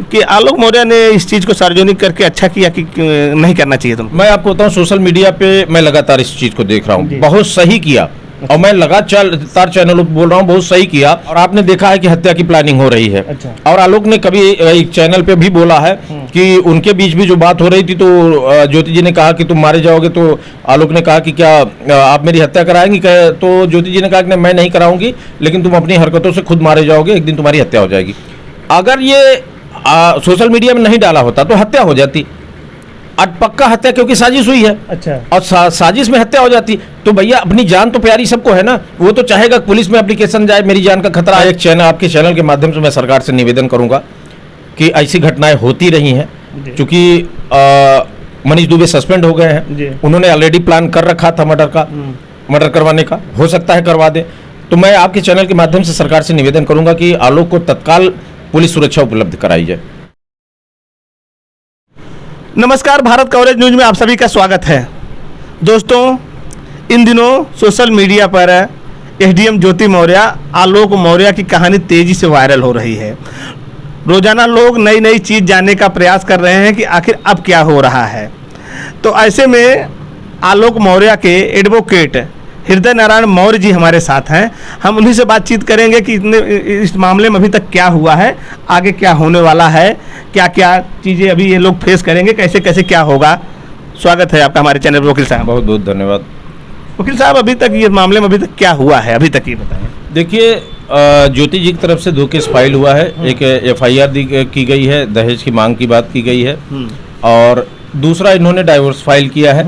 कि आलोक मौर्य ने इस चीज़ को सार्वजनिक करके अच्छा किया कि नहीं करना चाहिए तुमको? मैं आपको बताऊं, सोशल मीडिया पे मैं लगातार इस चीज को देख रहा हूँ, बहुत सही किया। और मैं लगातार चैनलों पर बोल रहा हूँ, बहुत सही किया। और आपने देखा है कि हत्या की प्लानिंग हो रही है। अच्छा। और आलोक ने कभी एक चैनल पे भी बोला है कि उनके बीच भी जो बात हो रही थी, तो ज्योति जी ने कहा कि तुम मारे जाओगे, तो आलोक ने कहा कि क्या आप मेरी हत्या कराएंगी? तो ज्योति जी ने कहा कि मैं नहीं कराऊंगी, लेकिन तुम अपनी हरकतों से खुद मारे जाओगे, एक दिन तुम्हारी हत्या हो जाएगी। अगर ये सोशल मीडिया में नहीं डाला होता तो हत्या हो जाती, पक्का हत्या, क्योंकि साजिश हुई है। अच्छा। और साजिश में हत्या हो जाती तो भैया अपनी जान तो प्यारी सबको है ना, वो तो चाहेगा पुलिस में एप्लीकेशन जाए, मेरी जान का खतरा है। एक चैनल, आपके चैनल के माध्यम से मैं सरकार से निवेदन करूंगा कि ऐसी घटनाएं होती रही हैं, क्योंकि मनीष दुबे सस्पेंड हो गए हैं, उन्होंने ऑलरेडी प्लान कर रखा था मर्डर करवाने का, हो सकता है करवा दे। तो मैं आपके चैनल के माध्यम से सरकार से निवेदन करूंगा कि आलोक को तत्काल पुलिस सुरक्षा उपलब्ध कराई जाए। नमस्कार, भारत कवरेज न्यूज में आप सभी का स्वागत है। दोस्तों, इन दिनों सोशल मीडिया पर एसडीएम ज्योति मौर्य, आलोक मौर्य की कहानी तेजी से वायरल हो रही है। रोजाना लोग नई नई चीज़ जानने का प्रयास कर रहे हैं कि आखिर अब क्या हो रहा है। तो ऐसे में आलोक मौर्य के एडवोकेट हृदय नारायण मौर्य जी हमारे साथ हैं। हम उन्हीं से बातचीत करेंगे कि इस मामले में अभी तक क्या हुआ है, आगे क्या होने वाला है, क्या क्या चीज़ें अभी ये लोग फेस करेंगे, कैसे कैसे क्या होगा। स्वागत है आपका हमारे चैनल पर वकील साहब। बहुत बहुत धन्यवाद। वकील साहब, अभी तक ये मामले में अभी तक क्या हुआ है, अभी तक ये बताएं। देखिए, ज्योति जी की तरफ से 2 केस फाइल हुआ है। एक FIR की गई है, दहेज की मांग की बात की गई है, और दूसरा इन्होंने डाइवोर्स फाइल किया है।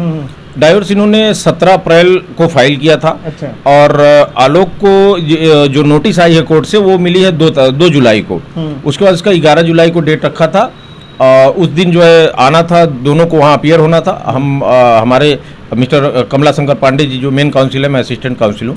डाइवोर्स इन्होंने 17 अप्रैल को फाइल किया था। अच्छा। और आलोक को जो नोटिस आई है कोर्ट से, वो मिली है 2 जुलाई को। उसके बाद इसका 11 जुलाई को डेट रखा था। उस दिन जो है आना था, दोनों को वहाँ अपीयर होना था। हमारे मिस्टर कमला शंकर पांडे जी जो मेन काउंसिल है, मैं असिस्टेंट काउंसिल हूँ,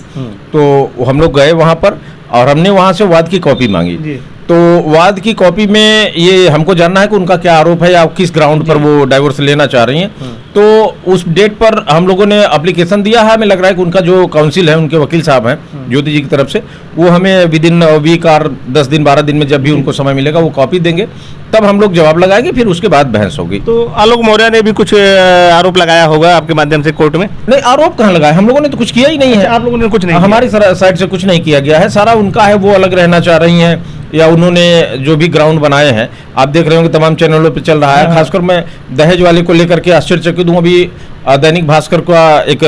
तो हम लोग गए वहाँ पर और हमने वहाँ से वाद की कॉपी मांगी। तो वाद की कॉपी में ये हमको जानना है कि उनका क्या आरोप है या किस ग्राउंड पर वो डाइवोर्स लेना चाह रही हैं। तो उस डेट पर हम लोगों ने एप्लीकेशन दिया है। हमें लग रहा है कि उनका जो काउंसिल है, उनके वकील साहब हैं ज्योति जी की तरफ से, वो हमें विदिन वीक और 10 दिन 12 दिन में जब भी उनको समय मिलेगा वो कॉपी देंगे, तब हम लोग जवाब लगाएंगे, फिर उसके बाद बहस होगी। तो आलोक मौर्य ने भी कुछ आरोप लगाया होगा आपके माध्यम से कोर्ट में? नहीं, आरोप कहाँ लगाया, हम लोगों ने तो कुछ किया ही नहीं है। आप लोगों ने कुछ नहीं, हमारी साइड से कुछ नहीं किया गया है, सारा उनका है। वो अलग रहना चाह रही हैं, या उन्होंने जो भी ग्राउंड बनाए हैं, आप देख रहे होंगे तमाम चैनलों पे चल रहा है। खासकर मैं दहेज वाले को लेकर के आश्चर्यचकित हूँ। अभी दैनिक भास्कर का एक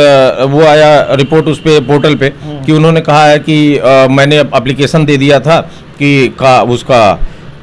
वो आया रिपोर्ट उस पे पोर्टल पे कि उन्होंने कहा है कि मैंने एप्लीकेशन दे दिया था कि उसका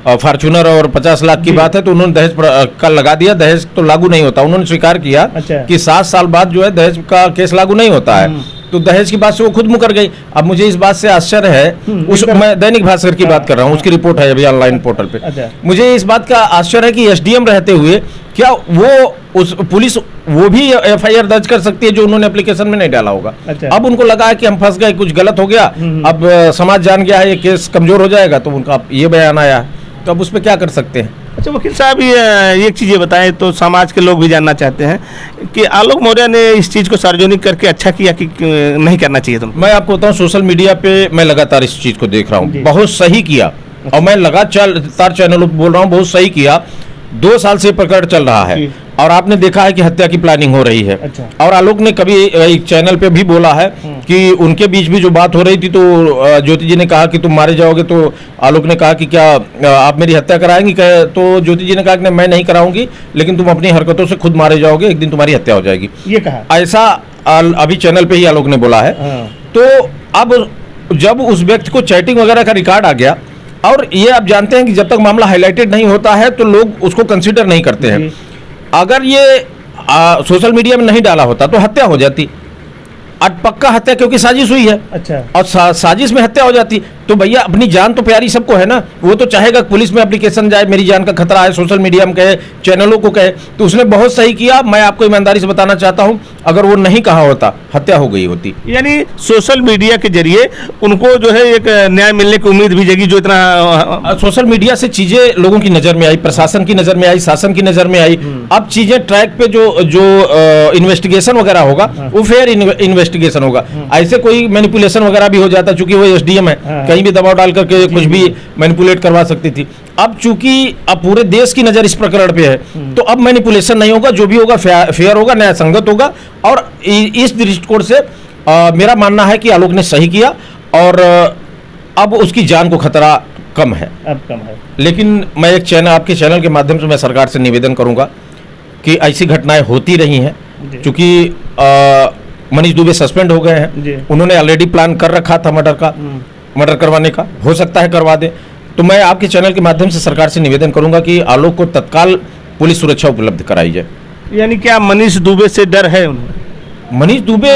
फॉर्च्यूनर और 50 लाख की बात है, तो उन्होंने दहेज का लगा दिया। दहेज तो लागू नहीं होता, उन्होंने स्वीकार किया। अच्छा। कि 7 साल बाद जो है दहेज का केस लागू नहीं होता है। तो दहेज की बात से वो खुद मुकर गई। अब मुझे इस बात से आश्चर्य है, मैं दैनिक भास्कर की बात कर रहा हूँ, उसकी रिपोर्ट है अभी ऑनलाइन पोर्टल पे। अच्छा। मुझे इस बात का आश्चर्य है कि एसडीएम रहते हुए क्या वो पुलिस वो भी FIR दर्ज कर सकती है जो उन्होंने एप्लीकेशन में नहीं डाला होगा। अच्छा। अब उनको लगा है कि हम फंस गए, कुछ गलत हो गया, अब समाज जान गया है, ये केस कमजोर हो जाएगा, तो उनका ये बयान आया, तो अब उस पर क्या कर सकते हैं। अच्छा वकील साहब, ये एक चीज़ बताएं, तो समाज के लोग भी जानना चाहते हैं कि आलोक मौर्य ने इस चीज़ को सार्वजनिक करके अच्छा किया कि नहीं करना चाहिए तुमको? मैं आपको बताऊं, सोशल मीडिया पे मैं लगातार इस चीज़ को देख रहा हूँ, बहुत सही किया। और मैं लगातार चैनलों पर बोल रहा हूँ, बहुत सही किया। 2 साल से प्रकरण चल रहा है और आपने देखा है कि हत्या की प्लानिंग हो रही है। अच्छा। और आलोक ने कभी एक चैनल पे भी बोला है कि उनके बीच भी जो बात हो रही थी, तो ज्योति जी ने कहा कि तुम मारे जाओगे, तो आलोक ने कहा कि क्या आप मेरी हत्या कराएंगी? तो ज्योति जी ने कहा कि मैं नहीं कराऊंगी, लेकिन तुम अपनी हरकतों से खुद मारे जाओगे, एक दिन तुम्हारी हत्या हो जाएगी। ये कहा ऐसा अभी चैनल पे ही आलोक ने बोला है। तो अब जब उस व्यक्ति को चैटिंग वगैरह का रिकॉर्ड आ गया, और ये आप जानते हैं कि जब तक मामला हाईलाइटेड नहीं होता है तो लोग उसको कंसीडर नहीं करते हैं। अगर ये सोशल मीडिया में नहीं डाला होता तो हत्या हो जाती, पक्का हत्या, क्योंकि साजिश हुई है। अच्छा। और साजिश में हत्या हो जाती तो भैया अपनी जान तो प्यारी सबको है ना, वो तो चाहेगा पुलिस में एप्लीकेशन जाए, मेरी जान का खतरा है, सोशल मीडिया में कहे, चैनलों को कहे। तो उसने बहुत सही किया। मैं आपको ईमानदारी से बताना चाहता हूं, अगर वो नहीं कहा होता हत्या हो गई होती। यानी सोशल मीडिया के जरिए उनको जो है एक न्याय मिलने की उम्मीद भी जगी, जो इतना सोशल मीडिया से चीजें लोगों की नजर में आई, प्रशासन की नजर में आई, शासन की नजर में आई, अब चीजें ट्रैक पे जो जो इन्वेस्टिगेशन वगैरह होगा वो फेयर इन्वेस्टिगेशन होगा। ऐसे कोई मैनिपुलेशन वगैरह भी हो जाता, चूंकि वो एसडीएम है, कहीं भी दबाव डाल करके कुछ भी मैनिपुलेट करवा सकती थी। अब चूंकि अब पूरे देश की नजर इस प्रकरण पे है, तो अब मैनिपुलेशन नहीं होगा, जो भी होगा फेयर होगा, न्याय संगत होगा। और इस दृष्टिकोण से मेरा मानना है कि आलोक ने सही किया और अब उसकी जान को खतरा कम है, अब कम है। लेकिन मैं एक चैनल, आपके चैनल के माध्यम से मैं सरकार से निवेदन करूंगा कि ऐसी घटनाएं होती रही हैं, क्योंकि मनीष दुबे सस्पेंड हो गए हैं, उन्होंने ऑलरेडी प्लान कर रखा था मर्डर करवाने का, हो सकता है करवा दे। तो मैं आपके चैनल के माध्यम से सरकार से निवेदन करूंगा कि आलोक को तत्काल पुलिस सुरक्षा उपलब्ध कराई जाए। यानी क्या मनीष दुबे से डर है उन्हें? मनीष दुबे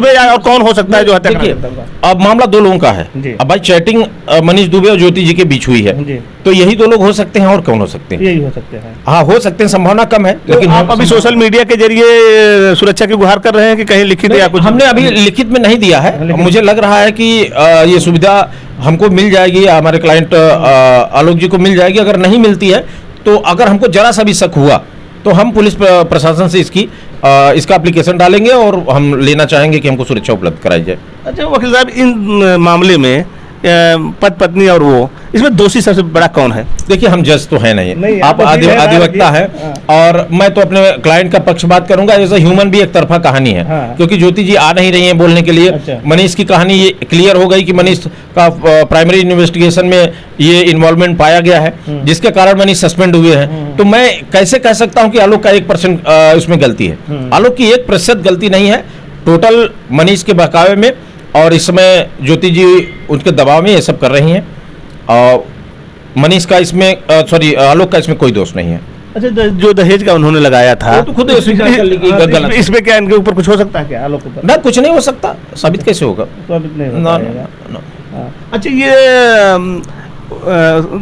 या और कौन हो सकता है जो हत्या देखिए, करना चाहता होगा? अब मामला दो लोगों का है। अब भाई चैटिंग मनीष दुबे और ज्योति जी के बीच हुई है, तो यही दो लोग हो सकते हैं, और कौन हो सकते हैं? यही हो सकते हैं। हाँ, हो सकते हैं, संभावना कम है। तो लेकिन आप अभी सोशल मीडिया के जरिए सुरक्षा की गुहार कर रहे हैं कि कहीं लिखित या कुछ? हमने अभी लिखित में नहीं दिया है। मुझे लग रहा है कि ये सुविधा हमको मिल जाएगी, हमारे क्लाइंट आलोक जी को मिल जाएगी। अगर नहीं मिलती है तो अगर हमको जरा सा भी शक हुआ तो हम पुलिस प्रशासन से इसका एप्लीकेशन डालेंगे और हम लेना चाहेंगे कि हमको सुरक्षा उपलब्ध कराई जाए। अच्छा वकील साहब, इन मामले में पति पत्नी और वो, इसमें दोषी सबसे बड़ा कौन है? देखिए, हम जज तो है नहीं, आप वकील हैं, अधिवक्ता है, और मैं तो अपने क्लाइंट का पक्ष बात करूंगा। एज अ ह्यूमन भी एक तरफा कहानी है, क्योंकि ज्योति जी आ नहीं रही हैं बोलने के लिए। अच्छा। मनीष की कहानी ये क्लियर हो गई कि मनीष का प्राइमरी इन्वेस्टिगेशन में ये इन्वॉल्वमेंट पाया गया है, जिसके कारण मनीष सस्पेंड हुए हैं। तो मैं कैसे कह सकता हूँ कि आलोक का 1% इसमें गलती है? आलोक की 1% गलती नहीं है, टोटल मनीष के बहकावे में, और इस समय ज्योति जी उनके दबाव में ये सब कर रही हैं। और मनीष का इसमें आलोक का इसमें कोई दोष नहीं है। अच्छा, जो दहेज का उन्होंने लगाया था, तो खुद गलत। इसमें क्या इनके ऊपर कुछ हो सकता है क्या? आलोक के ऊपर ना, कुछ नहीं हो सकता, साबित कैसे होगा? साबित नहीं ना, होगा। ना। अच्छा, ये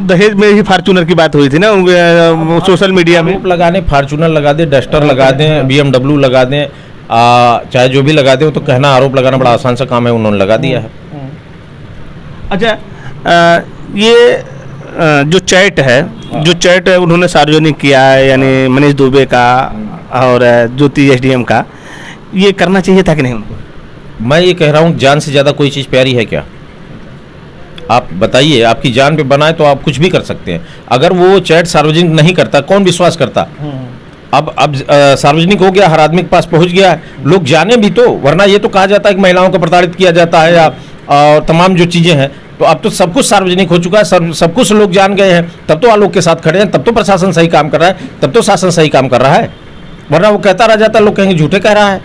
दहेज में ही फॉर्च्यूनर की बात हुई थी ना सोशल मीडिया में? लगाने, फॉर्च्यूनर लगा दे, डस्टर लगा दें, BMW लगा दें, चाहे जो भी लगा दे, वो तो कहना, आरोप लगाना बड़ा आसान सा काम है, उन्होंने लगा दिया है। अच्छा, ये जो चैट है, जो चैट उन्होंने सार्वजनिक किया है, यानी मनीष दुबे का और ज्योति एसडीएम का, ये करना चाहिए था कि नहीं उनको? मैं ये कह रहा हूँ, जान से ज्यादा कोई चीज प्यारी है क्या? आप बताइए, आपकी जान पे बनाए तो आप कुछ भी कर सकते हैं। अगर वो चैट सार्वजनिक नहीं करता, कौन विश्वास करता? अब सार्वजनिक हो गया, हर आदमी के पास पहुंच गया है, लोग जाने भी तो, वरना ये तो कहा जाता है कि महिलाओं को प्रताड़ित किया जाता है या और तमाम जो चीजें हैं, तो अब तो सब कुछ सार्वजनिक हो चुका है, सब कुछ लोग जान गए हैं, तब तो आलोक के साथ खड़े हैं, तब तो प्रशासन सही काम कर रहा है, तब तो शासन सही काम कर रहा है। वरना वो कहता रह जाता, लोग कहेंगे झूठे कह रहा है।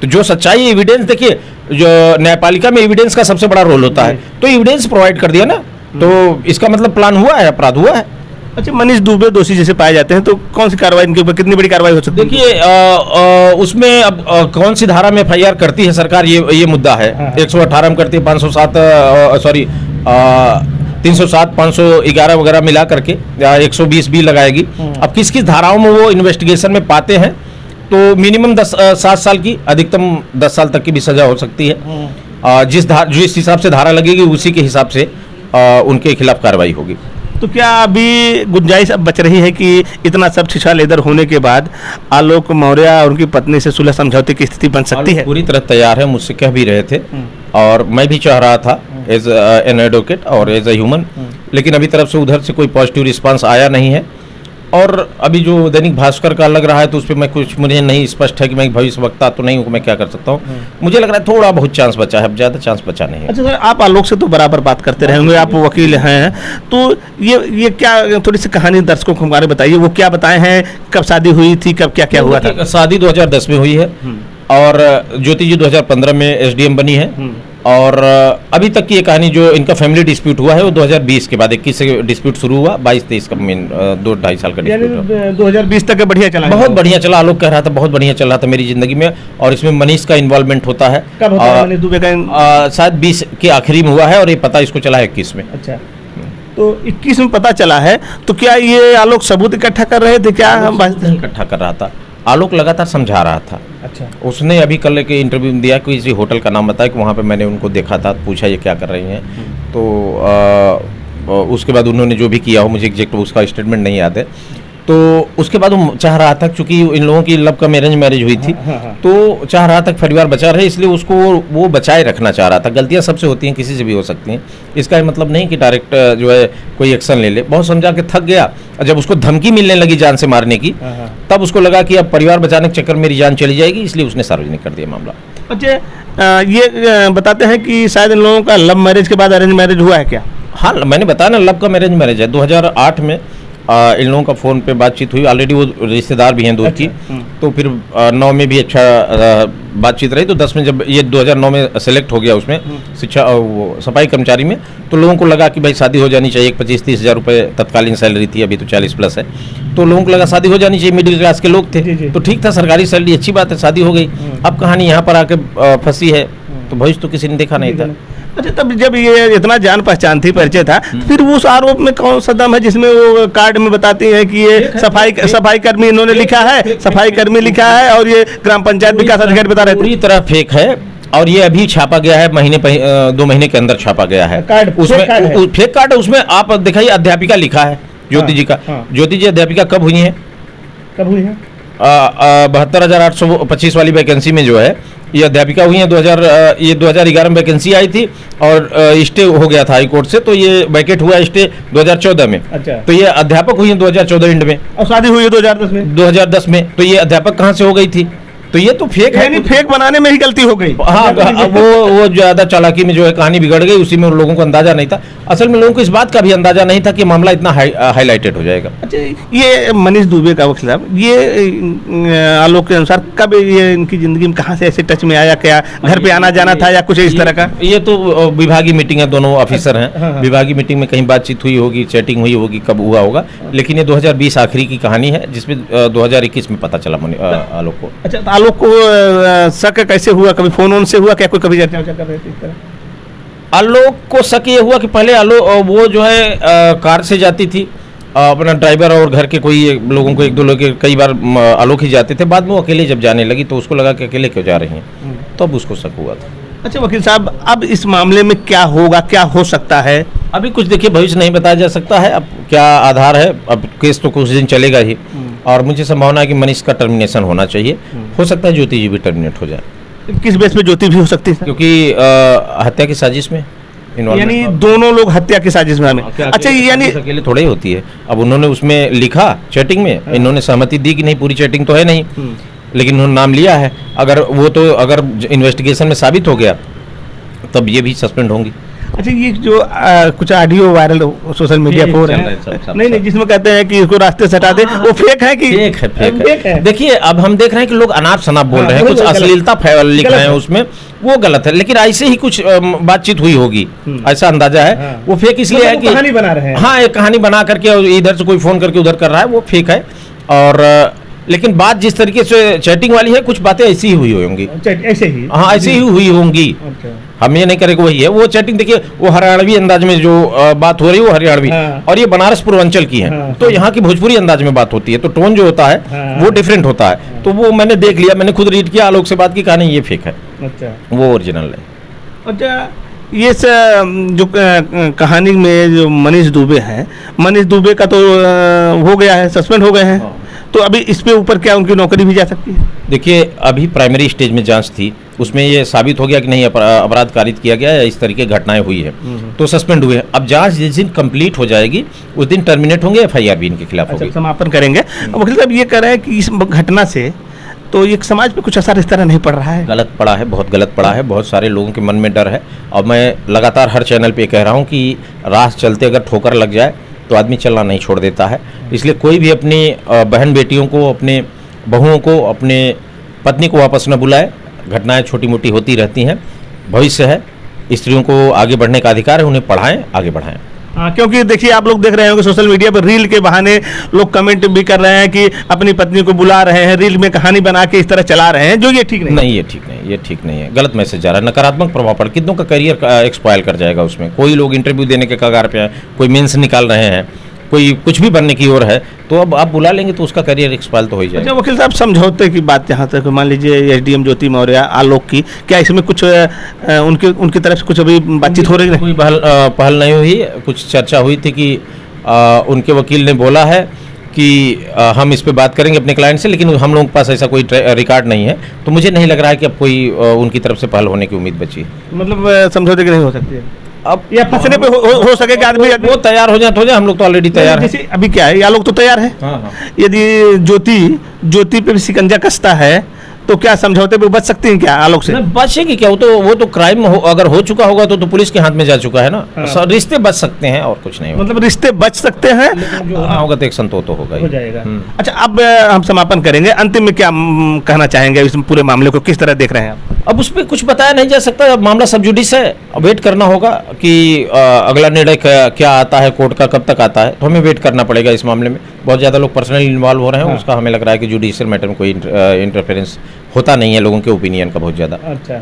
तो जो सच्चाई, एविडेंस, देखिए, जो न्यायपालिका में एविडेंस का सबसे बड़ा रोल होता है, तो एविडेंस प्रोवाइड कर दिया ना, तो इसका मतलब प्लान हुआ है, अपराध हुआ है। अच्छा, मनीष दुबे दोषी जैसे पाए जाते हैं, तो कौन सी कार्रवाई इनके ऊपर, कितनी बड़ी कार्रवाई हो सकती है? देखिए, उसमें अब कौन सी धारा में FIR करती है सरकार, ये मुद्दा है। 118 में करती है, 507 307 511 वगैरह मिला करके, या 120 भी लगाएगी। अब किस किस धाराओं में वो इन्वेस्टिगेशन में पाते हैं, तो मिनिमम 7 साल की, अधिकतम 10 साल तक की भी सजा हो सकती है। जिस हिसाब से धारा लगेगी, उसी के हिसाब से उनके खिलाफ कार्रवाई होगी। तो क्या अभी गुंजाइश अब बच रही है कि इतना सब छिछालेदर होने के बाद आलोक मौर्य और उनकी पत्नी से सुलह समझौते की स्थिति बन सकती है? पूरी तरह तैयार है, मुझसे कह भी रहे थे, और मैं भी चाह रहा था एज एन एडवोकेट और एज अ ह्यूमन, लेकिन अभी तरफ से उधर से कोई पॉजिटिव रिस्पांस आया नहीं है। और अभी जो दैनिक भास्कर का लग रहा है, तो उस पर मैं कुछ, मुझे नहीं स्पष्ट है कि मैं भविष्य वक्ता तो नहीं हूँ, मैं क्या कर सकता हूँ। मुझे लग रहा है थोड़ा बहुत चांस बचा है, अब ज़्यादा चांस बचा नहीं है। अच्छा सर, आप आलोक से तो बराबर बात करते रहे होंगे, आप वकील हैं, तो ये क्या, थोड़ी सी कहानी दर्शकों को हमारे बताइए, वो क्या बताए हैं, कब शादी हुई थी, कब क्या क्या हुआ था? शादी 2010 में हुई है, और ज्योति जी 2015 में SDM बनी है, और अभी तक की ये कहानी जो इनका फैमिली डिस्प्यूट हुआ है वो 2020 के बाद 21 से डिस्प्यूट शुरू हुआ, 22-23 का मेन 2-2.5 साल का डिस्प्यूट 2020 तक बढ़िया चला, बहुत बढ़िया चला। आलोक कह रहा था बहुत बढ़िया चल रहा था मेरी जिंदगी में, और इसमें मनीष का इन्वॉल्वमेंट होता है। कब होता है मनीष दुबे का? शायद 20 के आखिरी में हुआ है, और ये पता इसको चला है 21 में। अच्छा, तो 21 में पता चला है, तो क्या ये आलोक सबूत इकट्ठा कर रहे थे क्या? हम इकट्ठा कर रहा था, आलोक लगातार समझा रहा था। अच्छा, उसने अभी कल के इंटरव्यू में दिया कि किसी होटल का नाम बताया कि वहाँ पे मैंने उनको देखा था, पूछा ये क्या कर रही हैं, तो उसके बाद उन्होंने जो भी किया हो, मुझे एग्जैक्ट उसका स्टेटमेंट नहीं याद है, तो उसके बाद वो चाह रहा था, चूंकि इन लोगों की लव कम अरेंज मैरिज हुई थी, तो चाह रहा था परिवार बचा रहे, इसलिए उसको वो बचाए रखना चाह रहा था। गलतियां सबसे होती हैं, किसी से भी हो सकती हैं, इसका ये मतलब नहीं कि डायरेक्ट जो है कोई एक्शन ले ले। बहुत समझा के थक गया, और जब उसको धमकी मिलने लगी जान से मारने की, तब उसको लगा कि अब परिवार बचाने के चक्कर में मेरी जान चली जाएगी, इसलिए उसने सार्वजनिक कर दिया मामला। अच्छा, ये बताते हैं कि शायद इन लोगों का लव मैरिज के बाद अरेंज मैरिज हुआ है क्या? हाँ, मैंने बताया ना, लव का मैरिज मैरिज है। 2008 में इन लोगों का फ़ोन पे बातचीत हुई, ऑलरेडी वो रिश्तेदार भी हैं दूर की। तो फिर 9 में भी अच्छा बातचीत रही, तो 10 में जब ये 2009 में सेलेक्ट हो गया उसमें शिक्षा वो सफाई कर्मचारी में, तो लोगों को लगा कि भाई शादी हो जानी चाहिए। 25-30 हज़ार रुपये तत्कालीन सैलरी थी, अभी तो 40 प्लस है, तो लोगों को लगा शादी हो जानी चाहिए, मिडिल क्लास के लोग थे, तो ठीक था, सरकारी सैलरी, अच्छी बात है, शादी हो गई। अब कहानी यहाँ पर आके फंसी है, तो भविष्य तो किसी ने देखा नहीं था। अच्छा, तब जब ये इतना जान पहचान थी, परिचय था, फिर वो उस आरोप में कौन सा दम है जिसमें वो कार्ड में बताती है कि ये सफाई कर्मी इन्होंने लिखा है, सफाई कर्मी लिखा है, और ये ग्राम पंचायत विकास अधिकारी बता रहे थे? पूरी तरह फेक है, और ये अभी छापा गया है, 2 महीने के अंदर छापा गया है कार्ड, उसमें फेक कार्ड है। उसमें आप दिखाइए, अध्यापिका लिखा है, ज्योति जी का। ज्योति जी अध्यापिका कब हुई है? 72,825 वाली वैकेंसी में जो है ये अध्यापिका हुई है। 2011 में वैकेंसी आई थी, और स्टे हो गया था हाई कोर्ट से, तो ये वैकेट हुआ स्टे 2014 में। अच्छा। तो ये अध्यापक हुई है 2014 एंड में, और शादी हुई है 2010 में। तो ये अध्यापक कहाँ से हो गई थी? तो ये तो फेक है, फेक बनाने में ही गलती हो गई। हाँ, वो ज्यादा चालाकी में जो है कहानी बिगड़ गई, उसी में उन लोगों को अंदाजा नहीं था। असल में लोगों को इस बात का भी अंदाजा नहीं था कि मामला इतना हाईलाइटेड हो जाएगा। अच्छा, ये मनीष दुबे का वकील साहब, ये आलोक के अनुसार कब ये इनकी जिंदगी में कहाँ से ऐसे टच में आया? क्या घर पे आना जाना था या कुछ इस तरह का? ये तो विभागीय मीटिंग है, दोनों ऑफिसर हैं, विभागीय मीटिंग में कहीं बातचीत हुई होगी, चैटिंग हुई होगी, कब हुआ होगा, लेकिन ये 2020 आखिरी की कहानी है, जिसमें 2021 में पता चला आलोक को। अच्छा, तो आलोक को शक कैसे हुआ? कभी फोन से हुआ क्या? कोई कभी चर्चा कर रहे थे इस तरह? आलोक को शक ये हुआ कि पहले आलोक वो जो है कार से जाती थी, अपना ड्राइवर और घर के कोई लोगों को, 1-2 लोग, कई बार आलोक ही जाते थे। बाद में वो अकेले जब जाने लगी तो उसको लगा कि अकेले क्यों जा रही हैं, तब उसको शक हुआ था। अच्छा वकील साहब, अब इस मामले में क्या होगा, क्या हो सकता है? अभी कुछ देखिए, भविष्य नहीं बताया जा सकता है। अब क्या आधार है, अब केस तो कुछ दिन चलेगा ही, और मुझे संभावना है कि मनीष का टर्मिनेशन होना चाहिए। हो सकता है ज्योति जी भी टर्मिनेट हो जाए। किस बेस पे ज्योति भी हो सकती है? क्योंकि हत्या की साजिश में यानी दोनों लोग हत्या की साजिश में हमें। अच्छा, यानी अकेले थोड़े ही होती है। अब उन्होंने उसमें लिखा चैटिंग में, इन्होंने सहमति दी कि नहीं, पूरी चैटिंग तो है नहीं, लेकिन उन्होंने नाम लिया है। अगर इन्वेस्टिगेशन में साबित हो गया तब ये भी सस्पेंड होंगी। अच्छा, ये जो कुछ ऑडियो वायरल सोशल मीडिया पर हो रहे हैं, नहीं, जिसमें कहते हैं कि इसको रास्ते से हटा दे, वो फेक है कि फेक है? देखिए, अब हम देख रहे हैं कि लोग अनाप शनाप बोल रहे हैं, कुछ अश्लीलता लिख रहे हैं उसमें, वो गलत है। लेकिन ऐसे ही कुछ बातचीत हुई होगी, ऐसा अंदाजा है। वो फेक इसलिए है कि कहानी बना रहे हैं। हाँ, एक कहानी बना करके इधर से कोई फोन करके उधर कर रहा है, वो फेक है। और लेकिन बात जिस तरीके से चैटिंग वाली है, कुछ बातें ऐसी ही हुई होंगी, ऐसे ही, हाँ, ऐसी ही हुई होंगी। हम ये नहीं करेंगे वही है। वो चैटिंग देखिए, वो हरियाणवी अंदाज में जो बात हो रही है, वो हरियाणवी, और ये बनारस पूर्वांचल की है, तो यहाँ की भोजपुरी अंदाज में बात होती है, तो टोन जो होता है वो डिफरेंट होता है। तो वो मैंने देख लिया, मैंने खुद रीड किया, आलोक से बात की, कहा नहीं ये फेक है। अच्छा, वो ओरिजिनल है। अच्छा, ये जो कहानी में जो मनीष दुबे हैं, मनीष दुबे का तो हो गया है, सस्पेंड हो गए हैं, तो अभी इस पे ऊपर क्या उनकी नौकरी भी जा सकती है? देखिए, अभी प्राइमरी स्टेज में जांच थी, उसमें ये साबित हो गया कि नहीं अपराध कारित किया गया या इस तरीके की घटनाएं हुई है, तो सस्पेंड हुए। अब जांच जिस दिन कंप्लीट हो जाएगी उस दिन टर्मिनेट होंगे, FIR भी इनके खिलाफ होगी, समापन करेंगे। वकील साहब ये कह रहे हैं कि इस घटना से तो ये समाज पे कुछ असर इस तरह नहीं पड़ रहा है? गलत पड़ा है, बहुत गलत पड़ा है। बहुत सारे लोगों के मन में डर है, और मैं लगातार हर चैनल पे कह रहा हूँ कि राह चलते अगर ठोकर लग जाए तो आदमी चलना नहीं छोड़ देता है। इसलिए कोई भी अपनी बहन बेटियों को, अपने बहुओं को, अपने पत्नी को वापस न बुलाए। घटनाएं छोटी मोटी होती रहती हैं, भविष्य है, स्त्रियों को आगे बढ़ने का अधिकार है, उन्हें पढ़ाएं, आगे बढ़ाएं। हाँ, क्योंकि देखिए, आप लोग देख रहे होंगे सोशल मीडिया पर रील के बहाने लोग कमेंट भी कर रहे हैं कि अपनी पत्नी को बुला रहे हैं, रील में कहानी बना के इस तरह चला रहे हैं, जो ये ठीक नहीं। ये ठीक नहीं, ये ठीक नहीं है। गलत मैसेज जा रहा है, नकारात्मक प्रभाव पड़, कितनों का करियर एक्सपायर कर जाएगा उसमें। कोई लोग इंटरव्यू देने के कगार पे हैं, कोई मेंस निकाल रहे हैं, कोई कुछ भी बनने की ओर है, तो अब आप बुला लेंगे तो उसका करियर एक्सपायर तो हो ही जाएगा। अच्छा वकील साहब, समझौते की बात जहाँ तक, मान लीजिए SDM ज्योति मौर्य, आलोक की, क्या इसमें कुछ उनकी तरफ से कुछ अभी बातचीत हो रही है? कोई पहल नहीं हुई। कुछ चर्चा हुई थी कि उनके वकील ने बोला है कि हम इस पे बात करेंगे अपने क्लाइंट से, लेकिन हम लोगों के पास ऐसा कोई रिकॉर्ड नहीं है, तो मुझे नहीं लग रहा है कि अब कोई उनकी तरफ से पहल होने की उम्मीद बची है। मतलब समझौते की नहीं हो सकती है अब या फंसने पे हो सके कि आदमी वो तैयार हो जाए तो हो जाए, हम लोग तो ऑलरेडी तैयार हैं। जैसे अभी क्या है, या लोग तो तैयार है। हाँ हाँ। यदि ज्योति पे भी शिकंजा कसता है तो क्या समझौते पे बच सकती हैं क्या आलोक से? नहीं, बचेगी क्या? वो तो क्राइम अगर हो चुका होगा तो पुलिस के हाथ में जा चुका है ना। हाँ। रिश्ते बच सकते हैं और कुछ नहीं होगा। मतलब रिश्ते बच सकते हैं, लेकिन जो होना होगा तो एक संतोष तो होगा ही। हो जाएगा। हम्म। अच्छा, अब हम समापन करेंगे, अंतिम में क्या कहना चाहेंगे इस पूरे मामले को, किस तरह देख रहे हैं आप? अब उस पर कुछ बताया नहीं जा सकता, अब मामला सब जुडिस है, अब वेट करना होगा कि अगला निर्णय क्या आता है कोर्ट का, कब तक आता है, तो हमें वेट करना पड़ेगा इस मामले में। बहुत ज़्यादा लोग पर्सनली इन्वॉल्व हो रहे हैं। हाँ। उसका हमें लग रहा है कि जुडिशियल मैटर में कोई इंटरफेरेंस होता नहीं है लोगों के ओपिनियन का बहुत ज़्यादा। अच्छा।